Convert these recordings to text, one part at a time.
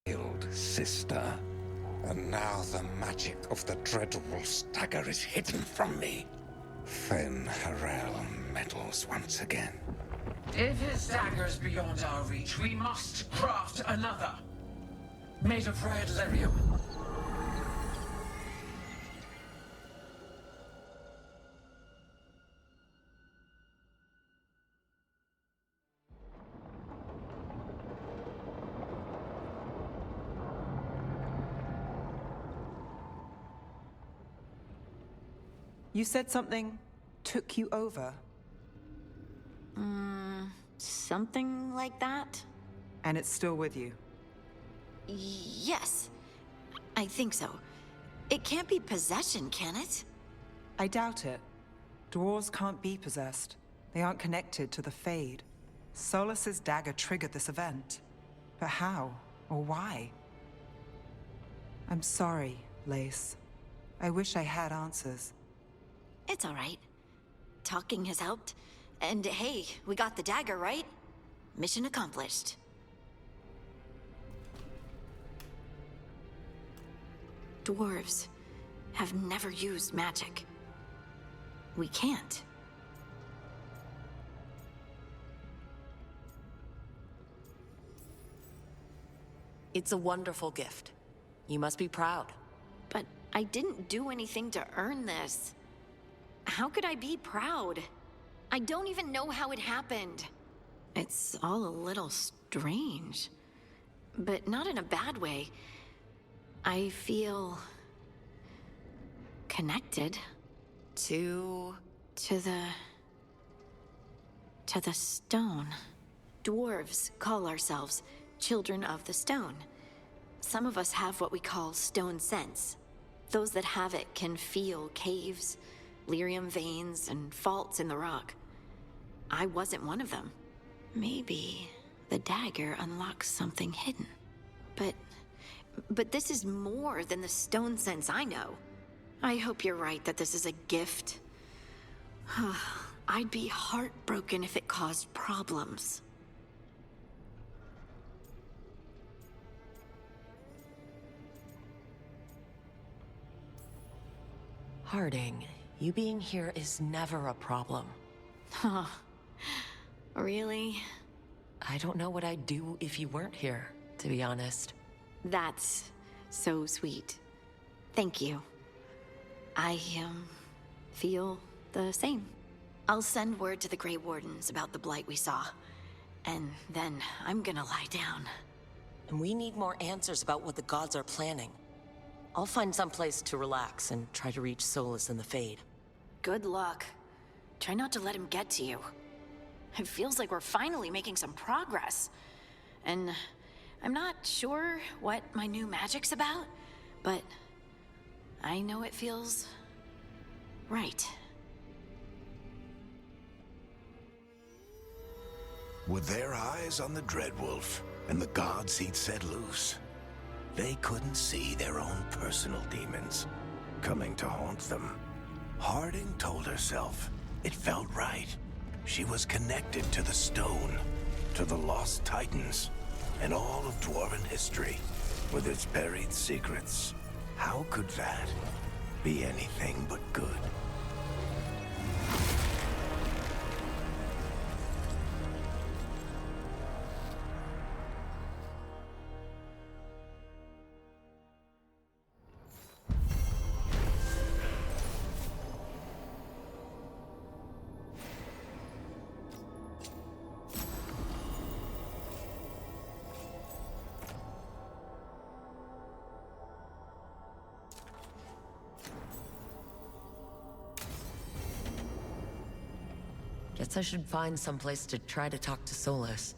Killed sister. And now the magic of the Dreadwolf's dagger is hidden from me. HERE meddles once again. If his dagger's beyond our reach, we must craft another. Made of red lyrium. You said something took you over? Something like that? And it's still with you? Yes. I think so. It can't be possession, can it? I doubt it. Dwarves can't be possessed. They aren't connected to the Fade. Solas's dagger triggered this event. But how? Or why? I'm sorry, Lace. I wish I had answers. It's all right. Talking has helped. And hey, we got the dagger, right? Mission accomplished. Dwarves have never used magic. We can't. It's a wonderful gift. You must be proud. But I didn't do anything to earn this. How could I be proud? I don't even know how it happened. It's all a little strange. But not in a bad way. I feel... connected. To the stone. Dwarves call ourselves children of the stone. Some of us have what we call stone sense. Those that have it can feel caves, lyrium veins, and faults in the rock. I wasn't one of them. Maybe the dagger unlocks something hidden. But this is more than the stone sense I know. I hope you're right that this is a gift. I'd be heartbroken if it caused problems. Harding, you being here is never a problem. Huh. Really? I don't know what I'd do if you weren't here, to be honest. That's so sweet. Thank you. I, feel the same. I'll send word to the Grey Wardens about the blight we saw. And then I'm gonna lie down. And we need more answers about what the gods are planning. I'll find some place to relax and try to reach Solas in the Fade. Good luck. Try not to let him get to you. It feels like we're finally making some progress. And I'm not sure what my new magic's about, but I know it feels right. With their eyes on the Dreadwolf and the gods he'd set loose, they couldn't see their own personal demons coming to haunt them. Harding told herself it felt right. She was connected to the stone, to the lost titans, and all of Dwarven history with its buried secrets. How could that be anything but good? Guess I should find someplace to try to talk to Solas.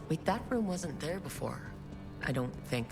Wait, that room wasn't there before. I don't think.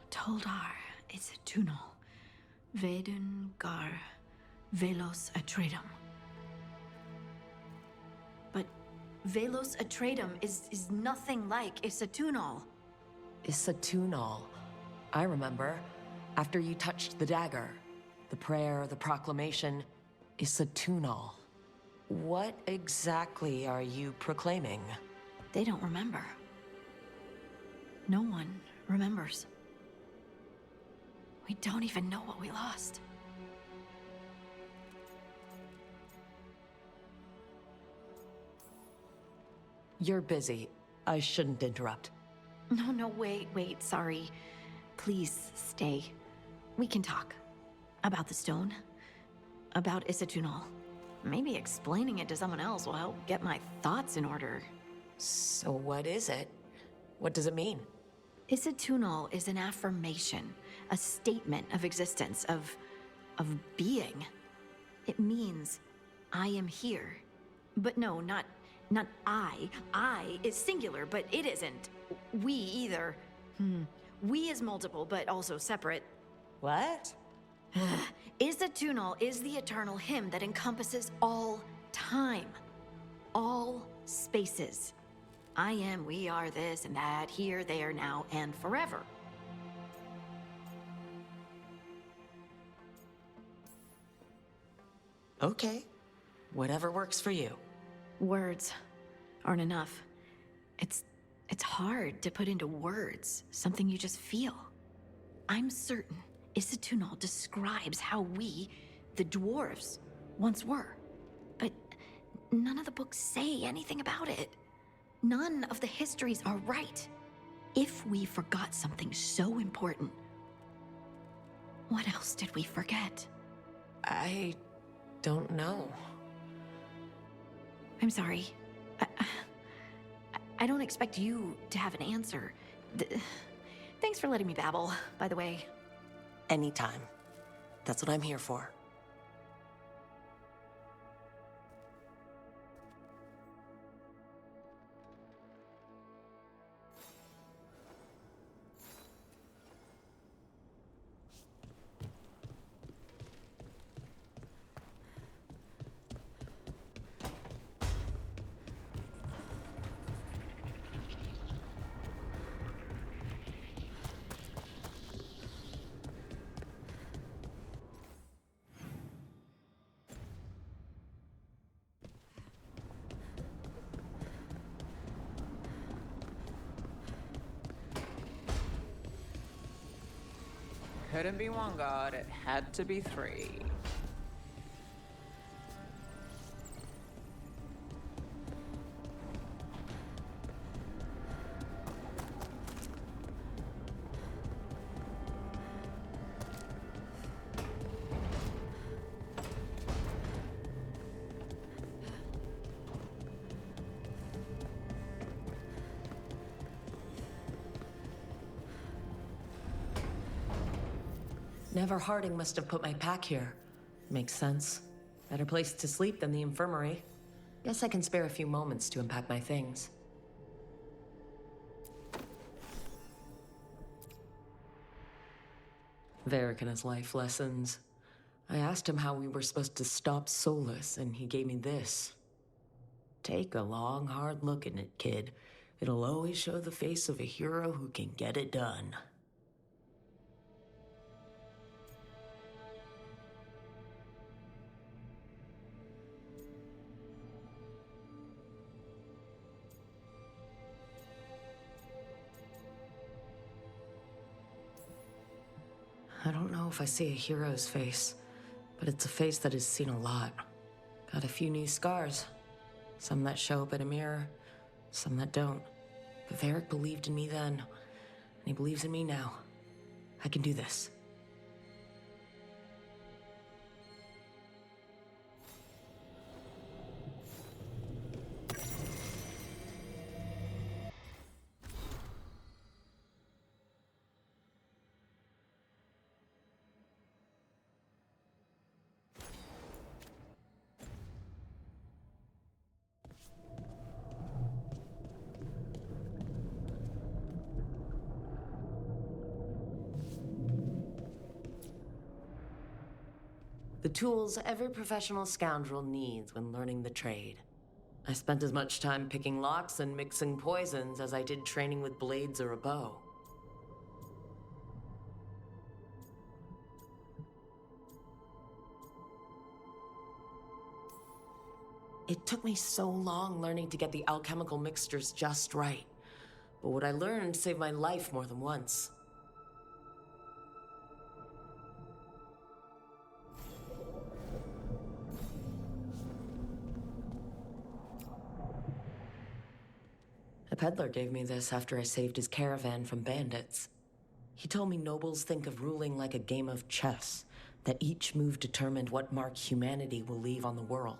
Toldar is a tunnel. Veilguard HERE. But Veilguard HERE is nothing like Isatunal. Isatunal. I remember. After you touched the dagger. The prayer, the proclamation. Isatunal. What exactly are you proclaiming? They don't remember. No one remembers. We don't even know what we lost. You're busy. I shouldn't interrupt. No, wait, sorry. Please stay. We can talk. About the stone. About Isatunal. Maybe explaining it to someone else will help get my thoughts in order. So what is it? What does it mean? Isatunal is an affirmation, a statement of existence, of being. It means, I am here. But no, not I. I is singular, but it isn't. We either. We is multiple, but also separate. What? Isatunal is the eternal hymn that encompasses all time. All spaces. I am, we are, this and that, here, there, now, and forever. Okay. Whatever works for you. Words aren't enough. It's hard to put into words something you just feel. I'm certain Isatunal describes how we, the dwarves, once were. But none of the books say anything about it. None of the histories are right. If we forgot something so important, what else did we forget? I don't know. I'm sorry. I don't expect you to have an answer. Thanks for letting me babble, by the way. Anytime. That's what I'm here for. couldn't be one god, it had to be three. Never Harding must have put my pack here. Makes sense. Better place to sleep than the infirmary. Guess I can spare a few moments to unpack my things. Varric and his life lessons. I asked him how we were supposed to stop Solus, and he gave me this. Take a long, hard look at it, kid. It'll always show the face of a hero who can get it done. I don't know if I see a hero's face, but it's a face that has seen a lot. Got a few new scars. Some that show up in a mirror, some that don't. But Varric believed in me then, and he believes in me now. I can do this. The tools every professional scoundrel needs when learning the trade. I spent as much time picking locks and mixing poisons as I did training with blades or a bow. It took me so long learning to get the alchemical mixtures just right, but what I learned saved my life more than once. A peddler gave me this after I saved his caravan from bandits. He told me nobles think of ruling like a game of chess, that each move determined what mark humanity will leave on the world.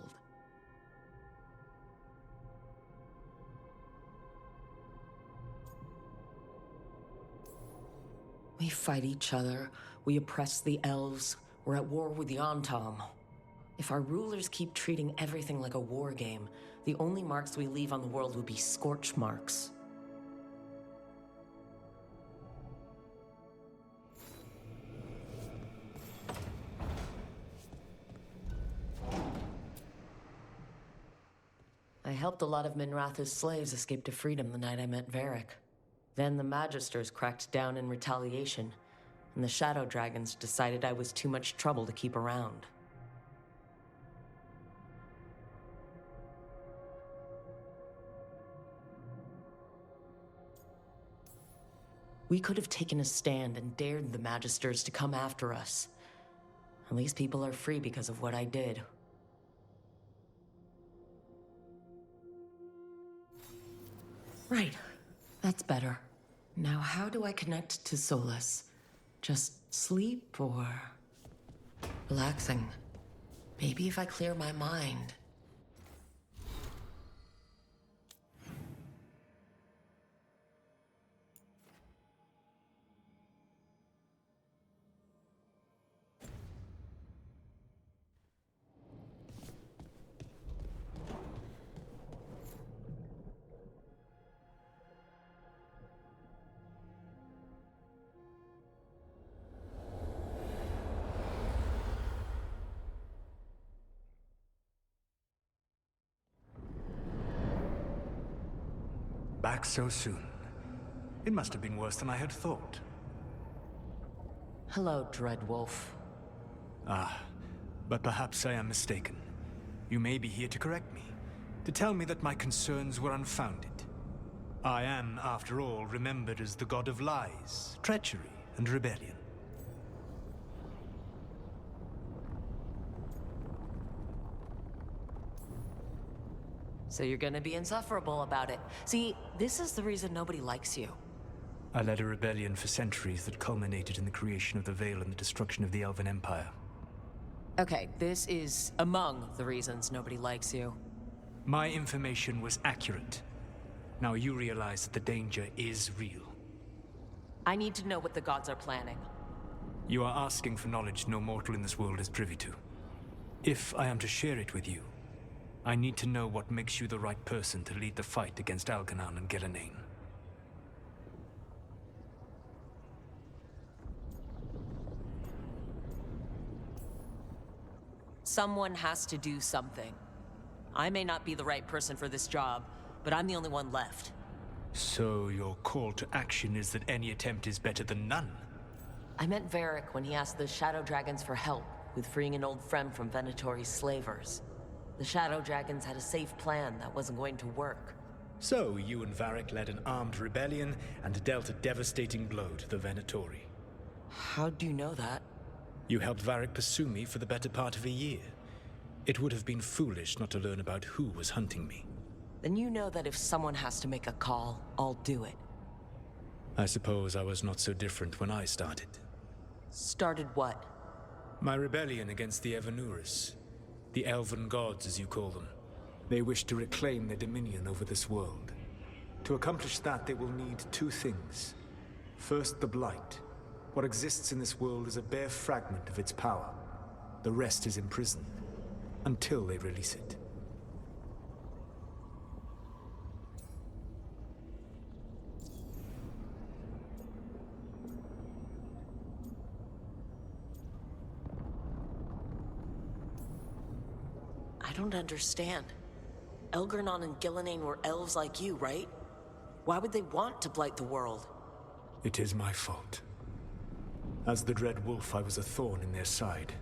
We fight each other, we oppress the elves, we're at war with the Antam. If our rulers keep treating everything like a war game, the only marks we leave on the world will be scorch marks. I helped a lot of Minratha's slaves escape to freedom the night I met Varric. Then the Magisters cracked down in retaliation, and the Shadow Dragons decided I was too much trouble to keep around. We could have taken a stand and dared the Magisters to come after us. At least people are free because of what I did. Right. That's better. Now how do I connect to Solus? Just sleep or relaxing? Maybe if I clear my mind. Back so soon. It must have been worse than I had thought. Hello, Dreadwolf. Ah, but perhaps I am mistaken. You may be here to correct me, to tell me that my concerns were unfounded. I am, after all, remembered as the god of lies, treachery, and rebellion. So you're gonna be insufferable about it. See, this is the reason nobody likes you. I led a rebellion for centuries that culminated in the creation of the Veil and the destruction of the Elven Empire. Okay, this is among the reasons nobody likes you. My information was accurate. Now you realize that the danger is real. I need to know what the gods are planning. You are asking for knowledge no mortal in this world is privy to. If I am to share it with you, I need to know what makes you the right person to lead the fight against Algernon and Gillenane. Someone has to do something. I may not be the right person for this job, but I'm the only one left. So your call to action is that any attempt is better than none? I met Varric when he asked the Shadow Dragons for help with freeing an old friend from Venatori's slavers. The Shadow Dragons had a safe plan that wasn't going to work. So you and Varric led an armed rebellion and dealt a devastating blow to the Venatori. How do you know that? You helped Varric pursue me for the better part of a year. It would have been foolish not to learn about who was hunting me. Then you know that if someone has to make a call, I'll do it. I suppose I was not so different when I started. Started what? My rebellion against the Evanuris. The Elven gods, as you call them. They wish to reclaim their dominion over this world. To accomplish that, they will need two things. First, the Blight. What exists in this world is a bare fragment of its power. The rest is imprisoned, until they release it. I don't understand. Elgernon and Gillenane were elves like you, right? Why would they want to blight the world? It is my fault. As the Dread Wolf, I was a thorn in their side.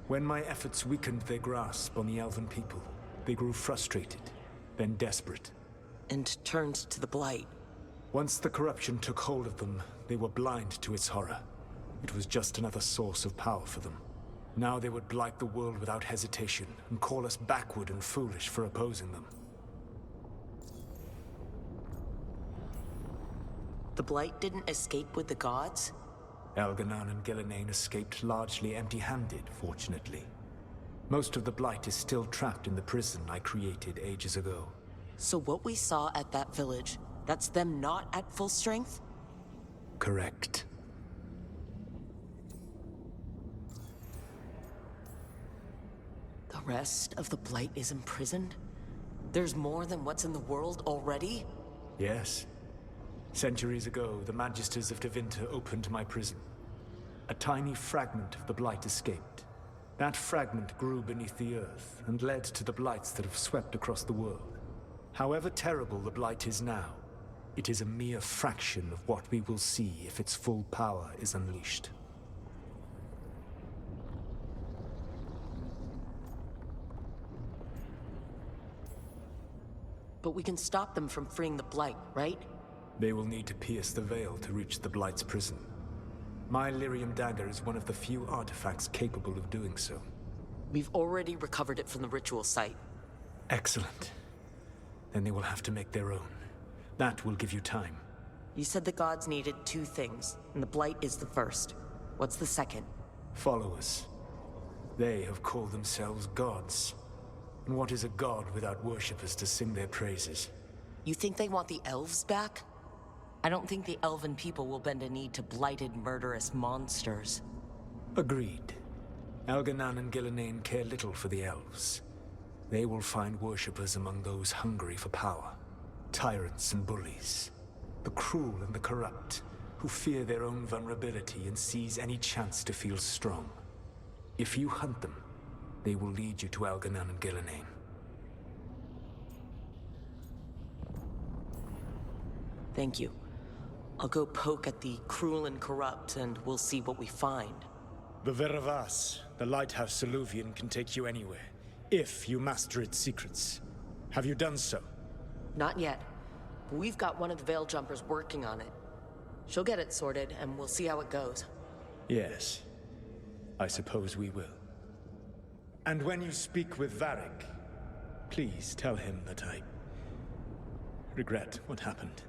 When my efforts weakened their grasp on the Elven people, they grew frustrated, then desperate. And turned to the Blight. Once the corruption took hold of them, they were blind to its horror. It was just another source of power for them. Now they would blight the world without hesitation, and call us backward and foolish for opposing them. The Blight didn't escape with the gods? Algernon and Gillenane escaped largely empty-handed, fortunately. Most of the Blight is still trapped in the prison I created ages ago. So what we saw at that village, that's them not at full strength? Correct. The rest of the Blight is imprisoned? There's more than what's in the world already? Yes. Centuries ago, the Magisters of Tevinter opened my prison. A tiny fragment of the Blight escaped. That fragment grew beneath the earth and led to the Blights that have swept across the world. However terrible the Blight is now, it is a mere fraction of what we will see if its full power is unleashed. But we can stop them from freeing the Blight, right? They will need to pierce the veil to reach the Blight's prison. My Lyrium dagger is one of the few artifacts capable of doing so. We've already recovered it from the ritual site. Excellent. Then they will have to make their own. That will give you time. You said the gods needed two things, and the Blight is the first. What's the second? Followers. They have called themselves gods. And what is a god without worshippers to sing their praises? You think they want the elves back? I don't think the elven people will bend a knee to blighted, murderous monsters. Agreed. Algernon and Gillenane care little for the elves. They will find worshippers among those hungry for power. Tyrants and bullies. The cruel and the corrupt, who fear their own vulnerability and seize any chance to feel strong. If you hunt them, they will lead you to Algernon and Gillenane. Thank you. I'll go poke at the cruel and corrupt, and we'll see what we find. The Veravas, the lighthouse Soluvian, can take you anywhere, if you master its secrets. Have you done so? Not yet. But we've got one of the Veil Jumpers working on it. She'll get it sorted, and we'll see how it goes. Yes. I suppose we will. And when you speak with Varric, please tell him that I regret what happened.